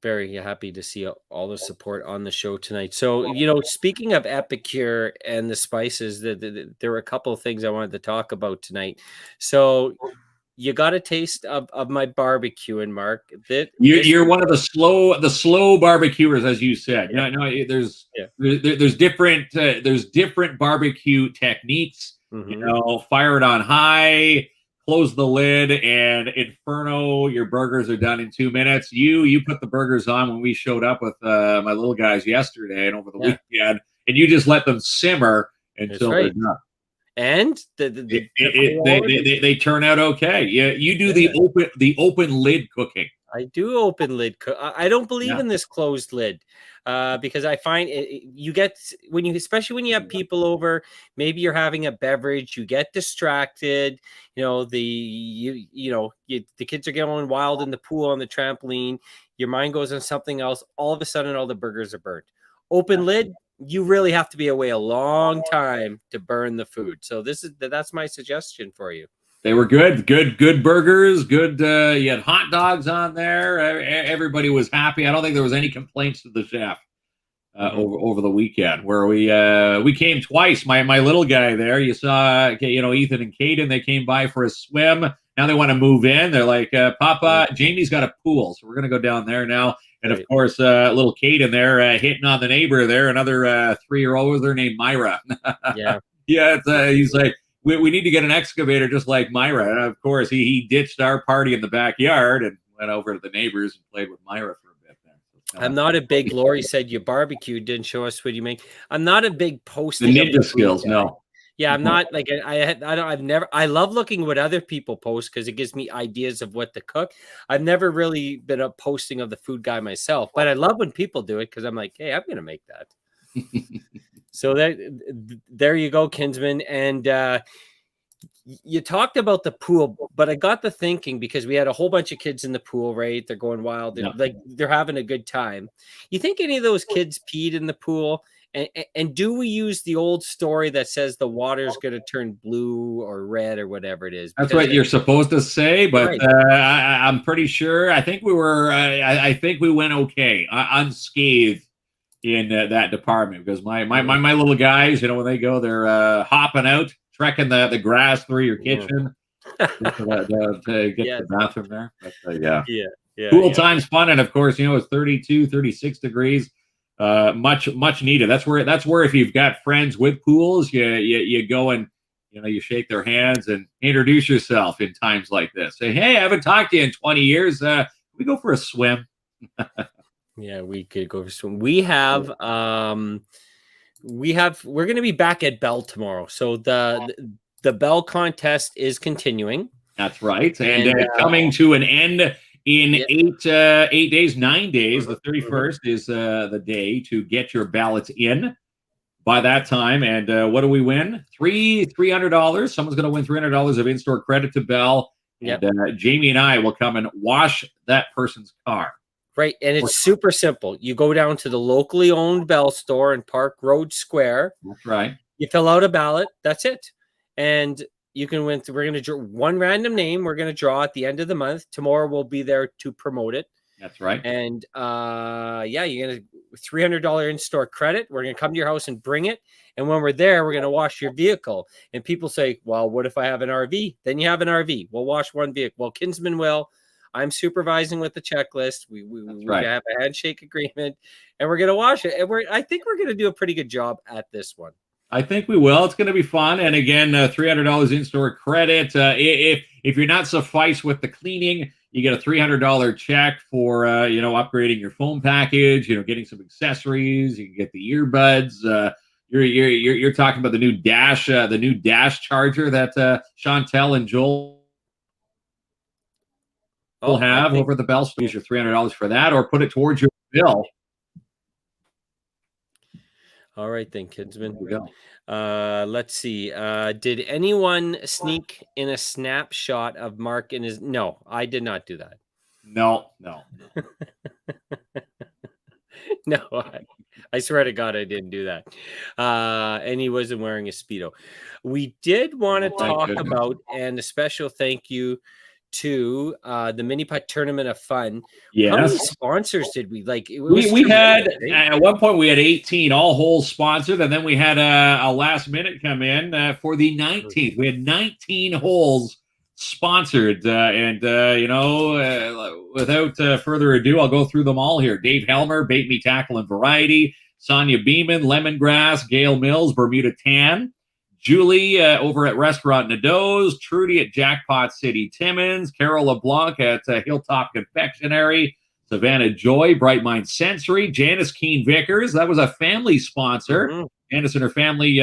Very happy to see all the support on the show tonight. So, speaking of Epicure and the spices, there were a couple of things I wanted to talk about tonight. So you got a taste of my barbecuing, Mark. You're one of the slow barbecuers, as you said. There's different barbecue techniques. Mm-hmm. Fire it on high, close the lid, and inferno. Your burgers are done in 2 minutes. You put the burgers on when we showed up with my little guys yesterday and over the weekend, and you just let them simmer until they're done. And they turn out okay. Yeah, you do the open lid cooking. I do open lid cook. I don't believe in this closed lid because I find you get especially when you have people over. Maybe you're having a beverage, you get distracted. The kids are going wild in the pool on the trampoline. Your mind goes on something else. All of a sudden, all the burgers are burnt. Open lid. You really have to be away a long time to burn the food. So that's my suggestion for you. They were good burgers. Good. You had hot dogs on there. Everybody was happy. I don't think there was any complaints to the chef over the weekend. Where we came twice. My little guy there. You saw Ethan and Caden. They came by for a swim. Now they want to move in. They're like, Papa, Jamie's got a pool, so we're gonna go down there now. And of course, little Kate in there hitting on the neighbor there, another 3-year-old with her named Myra. Yeah. He's like, we need to get an excavator just like Myra. And of course, he ditched our party in the backyard and went over to the neighbors and played with Myra for a bit there. So, I'm not a big, Lori said you barbecued, didn't show us what you make. I'm not a big posting. The ninja skills, no. Yeah, I'm not like I love looking what other people post because it gives me ideas of what to cook. I've never really been a posting of the food guy myself, but I love when people do it because I'm like, hey, I'm gonna make that. So there you go, Kinsman. And you talked about the pool, but I got to thinking because we had a whole bunch of kids in the pool, right? They're going wild, they're having a good time. You think any of those kids peed in the pool? And do we use the old story that says the water's going to turn blue or red or whatever it is? That's what you're supposed to say, but I'm pretty sure. I think we were. I think we went okay, unscathed in that department because my little guys, when they go, they're hopping out, trekking the grass through your kitchen to get to the bathroom there. But, pool time's fun, and of course, it's 32, 36 degrees. Much needed. That's where if you've got friends with pools, you go and you shake their hands and introduce yourself in times like this. Say, hey, I haven't talked to you in 20 years. Can we go for a swim? Yeah, we could go for a swim. We're going to be back at Bell tomorrow. So the Bell contest is continuing. That's right, and coming to an end. In 8 days, 9 days, the 31st is the day to get your ballots in by that time. And what do we win? $300. Someone's going to win $300 of in-store credit to Bell. Yep. And Jamie and I will come and wash that person's car. Right, and it's super simple. You go down to the locally owned Bell store in Park Road Square. That's right. You fill out a ballot. That's it. And you can win. We're going to draw one random name. We're going to draw at the end of the month. Tomorrow we'll be there to promote it. That's right. And you're going to $300 in-store credit. We're going to come to your house and bring it. And when we're there, we're going to wash your vehicle. And people say, well, what if I have an RV? Then you have an RV. We'll wash one vehicle. Well, Kinsman will. I'm supervising with the checklist. We have a handshake agreement, and we're going to wash it. And I think we're going to do a pretty good job at this one. I think we will. It's going to be fun. And again, $300 in-store credit. If you're not suffice with the cleaning, you get a $300 check for, upgrading your phone package, getting some accessories. You can get the earbuds. You're talking about the new Dash charger that Chantel and Joel will have over the Bell. Use your $300 for that, or put it towards your bill. All right, then, Kinsman. There we go. Let's see. Did anyone sneak in a snapshot of Mark in his? No, I did not do that. No. No, I swear to God, I didn't do that. And he wasn't wearing a Speedo. We did want to talk about, and a special thank you to the Mini Putt Tournament of Fun. Yes. How many sponsors did we like? We had at one point we had 18 all holes sponsored, and then we had a last minute come in for the 19th. We had 19 holes sponsored, without further ado, I'll go through them all here. Dave Helmer, Bait Me, Tackle and Variety. Sonia Beeman, Lemongrass. Gail Mills, Bermuda Tan. Julie over at Restaurant Nadeau's, Trudy at Jackpot City Timmins, Carol LeBlanc at Hilltop Confectionery, Savannah Joy, Bright Mind Sensory, Janice Keene Vickers. That was a family sponsor. Mm-hmm. Janice and her family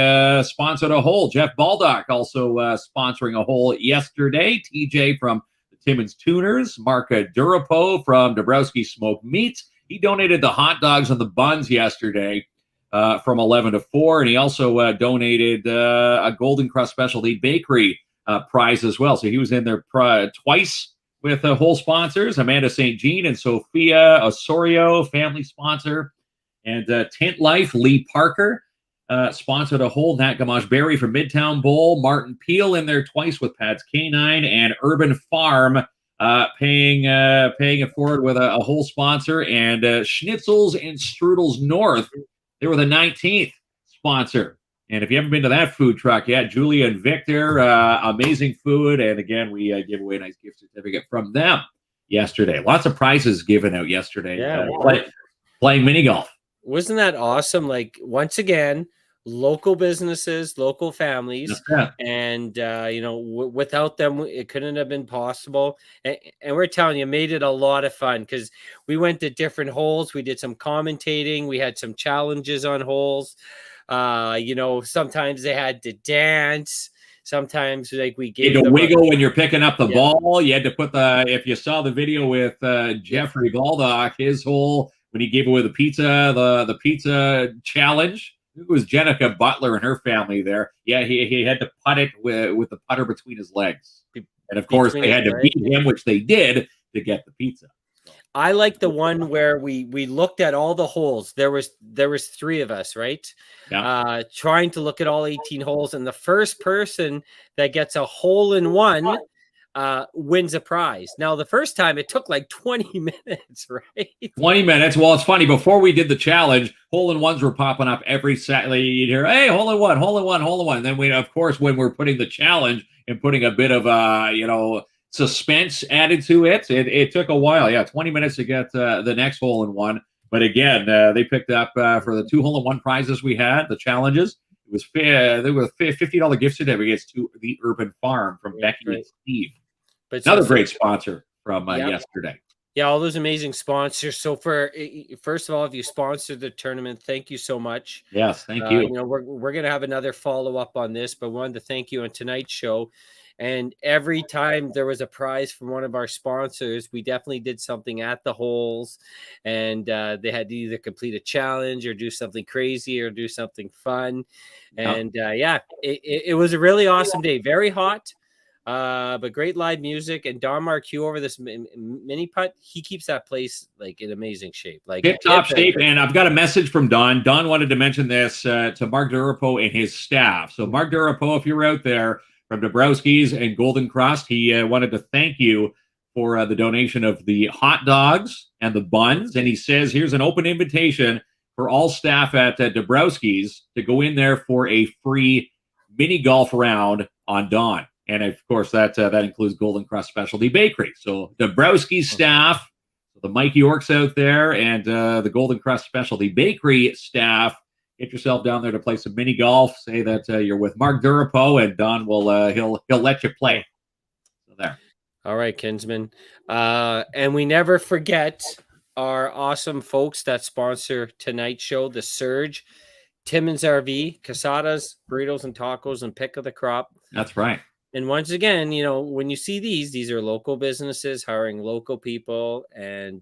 sponsored a hole. Jeff Baldock also sponsoring a hole yesterday. TJ from the Timmins Tuners, Mark Durapo from Dabrowski Smoked Meats. He donated the hot dogs and the buns yesterday. From 11 to 4, and he also donated a Golden Crust Specialty Bakery prize as well. So he was in there twice with whole sponsors. Amanda St. Jean and Sophia Osorio, family sponsor. And Tent Life, Lee Parker sponsored a hole. Nat Gamache Berry from Midtown Bowl. Martin Peel in there twice with Pat's Canine. And Urban Farm paying it forward with a whole sponsor. And Schnitzels and Strudels North. They were the 19th sponsor. And if you haven't been to that food truck yet, Julia and Victor, amazing food. And again, we gave away a nice gift certificate from them yesterday. Lots of prizes given out yesterday. Yeah. Playing mini golf. Wasn't that awesome? Like, once again, local businesses, local families, and without them, it couldn't have been possible. And we're telling you, made it a lot of fun because we went to different holes. We did some commentating. We had some challenges on holes. Sometimes they had to dance. Sometimes, like, we gave them wiggle when you're picking up the ball. You had to put if you saw the video with Jeffrey Baldock, his hole when he gave away the pizza, the pizza challenge. It was Jenica Butler and her family there. Yeah, he had to putt it with the putter between his legs. And, of course, they had to beat him, which they did, to get the pizza. I like the one where we looked at all the holes. There was 3 of us, right? Yeah. Trying to look at all 18 holes. And the first person that gets a hole in one wins a prize. Now, the first time it took like 20 minutes, right? 20 minutes. Well, it's funny. Before we did the challenge, hole-in-ones were popping up every Saturday. You'd hear, hey, hole-in-one, hole-in-one, hole-in-one. And then we, of course, when we're putting the challenge and putting a bit of, suspense added to it, it took a while. Yeah, 20 minutes to get the next hole-in-one. But again, they picked up for the 2 hole-in-one prizes we had, the challenges. It was there were $50 gift certificates to the Urban Farm from Becky and Steve. But another great sponsor from yesterday. Yeah, all those amazing sponsors. So first of all, if you sponsored the tournament, thank you so much. Yes, thank you. We're going to have another follow-up on this, but wanted to thank you on tonight's show. And every time there was a prize from one of our sponsors, we definitely did something at the holes, and they had to either complete a challenge or do something crazy or do something fun. And it was a really awesome day. Very hot. But great live music, and Don Marqueux over this mini putt, he keeps that place like in amazing shape, like tip-top shape. And I've got a message from Don. Don wanted to mention this to Mark Durapo and his staff. So Mark Durapo, if you're out there from Dabrowski's and Golden Crust, he wanted to thank you for the donation of the hot dogs and the buns. And he says, here's an open invitation for all staff at Dabrowski's to go in there for a free mini golf round on Don. And, of course, that includes Golden Crust Specialty Bakery. So Dabrowski staff, the Mike Yorks out there, and the Golden Crust Specialty Bakery staff, get yourself down there to play some mini golf. Say that you're with Mark Durapo, and Don will he'll let you play. So there. All right, Kinsman. And we never forget our awesome folks that sponsor tonight's show, The Surge. Timmins RV, Casadas, Burritos and Tacos, and Pick of the Crop. That's right. And once again, you know, when you see these are local businesses hiring local people, and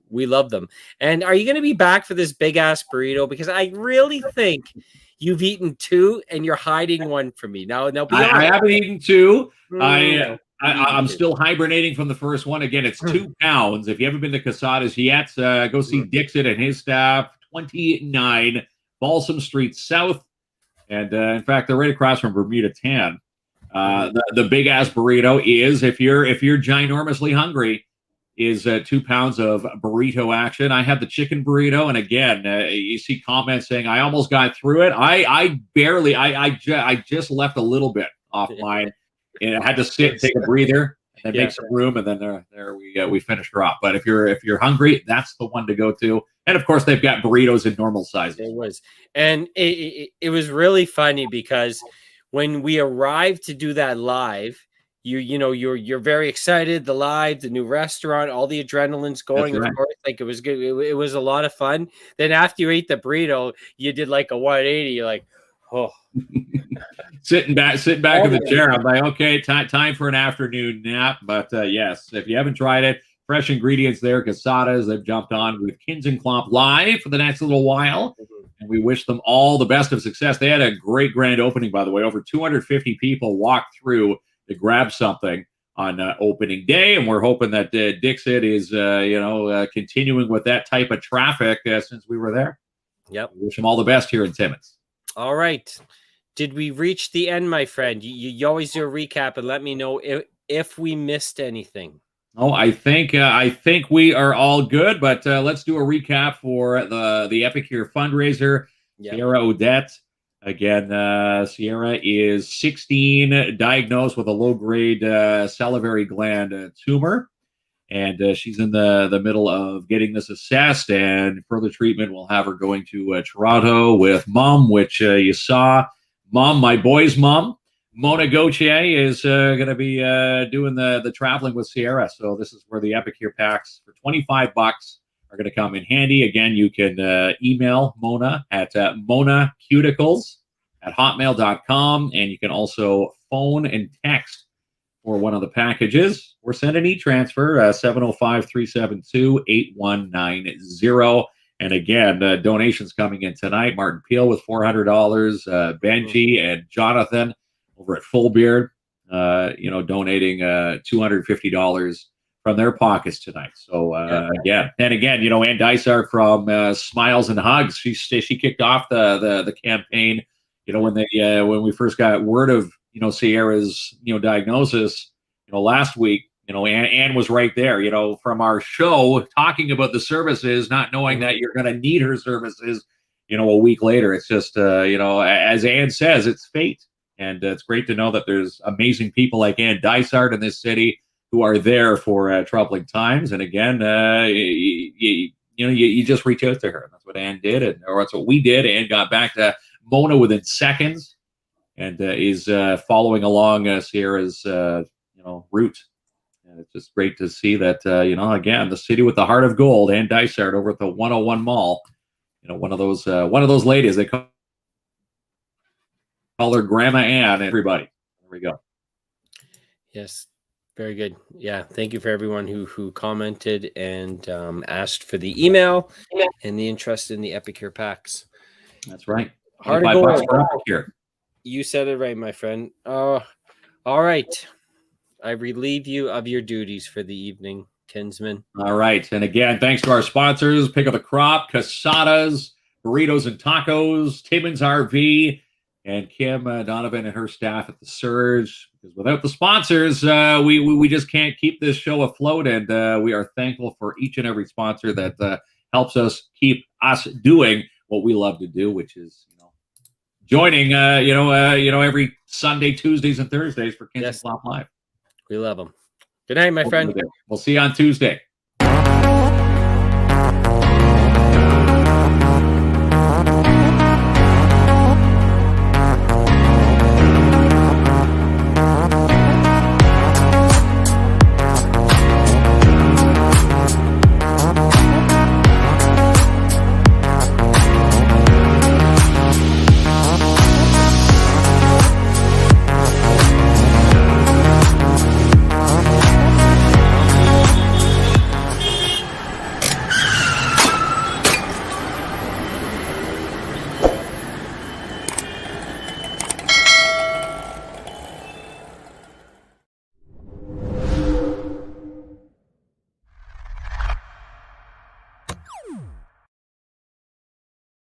we love them. And are you going to be back for this big ass burrito? Because I really think you've eaten 2 and you're hiding 1 from me. Now, I haven't eaten 2. I'm Mm. still hibernating from the first one. Again, it's 2 pounds. If you haven't been to Casadas yet, go see Dixit and his staff, 29 Balsam Street South. And in fact, they're right across from Bermuda Tan. The big ass burrito is, if you're ginormously hungry, is 2 pounds of burrito action. I had the chicken burrito, and again, you see comments saying I almost got through it. I barely. I just left a little bit off mine, and I had to sit, take a breather, and then make some room, and then there we finished her off. But if you're hungry, that's the one to go to. And of course, they've got burritos in normal sizes. It was, and it was really funny because when we arrived to do that live, you're very excited. The live, the new restaurant, all the adrenaline's going. That's right. Of course, like it was good. It was a lot of fun. Then after you ate the burrito, you did like a 180. You're like, oh. sitting back in the chair. I'm like, okay, time for an afternoon nap. But yes, if you haven't tried it, fresh ingredients there. Casadas, they've jumped on with KINZ and KLOMP live for the next little while. And we wish them all the best of success. They had a great grand opening, by the way. Over 250 people walked through to grab something on opening day. And we're hoping that Dixit is, continuing with that type of traffic since we were there. Yep. We wish them all the best here in Timmins. All right. Did we reach the end, my friend? You always do a recap and let me know if we missed anything. Oh, I think we are all good, but let's do a recap for the Epicure Fundraiser. Yep. Sierra Audette. Again, Sierra is 16, diagnosed with a low-grade salivary gland tumor, and she's in the middle of getting this assessed, and further treatment will have her going to Toronto with Mom, which you saw. Mom, my boy's mom. Mona Gauthier is going to be doing the traveling with Sierra. So this is where the Epicure packs for $25 are going to come in handy. Again, you can email Mona at monacuticles@hotmail.com, and you can also phone and text for one of the packages, or send an e-transfer 705-372-8190. And again, donations coming in tonight. Martin Peel with $400, Benji and Jonathan over at Full Beard, donating $250 from their pockets tonight. So again, Ann Dysart from Smiles and Hugs, she kicked off the campaign. When we first got word of Sierra's diagnosis, last week, Ann was right there, from our show talking about the services, not knowing that you're going to need her services, a week later. It's just as Ann says, it's fate. And it's great to know that there's amazing people like Ann Dysart in this city who are there for troubling times. And again, you just reach out to her. That's what Ann did, or that's what we did. Ann got back to Mona within seconds, and is following along Sierra's route. And it's just great to see that again, the city with the heart of gold, Ann Dysart over at the 101 Mall. One of those ladies they call her Grandma Ann. Everybody, there we go. Yes, very good. Yeah, thank you for everyone who commented and asked for the email and the interest in the Epicure packs. That's right. Hard to go. For Epicure. You said it right, my friend. All right. I relieve you of your duties for the evening, Kinsman. All right. And again, thanks to our sponsors, Pick of the Crop, Casadas, Burritos and Tacos, Timmins RV, and Kim Donovan and her staff at the Surge. Because without the sponsors, we just can't keep this show afloat. And we are thankful for each and every sponsor that helps us keep us doing what we love to do, which is joining every Sunday, Tuesdays, and Thursdays for KINZ and KLOMP Live. We love them. Good night, my friend. We'll see you on Tuesday.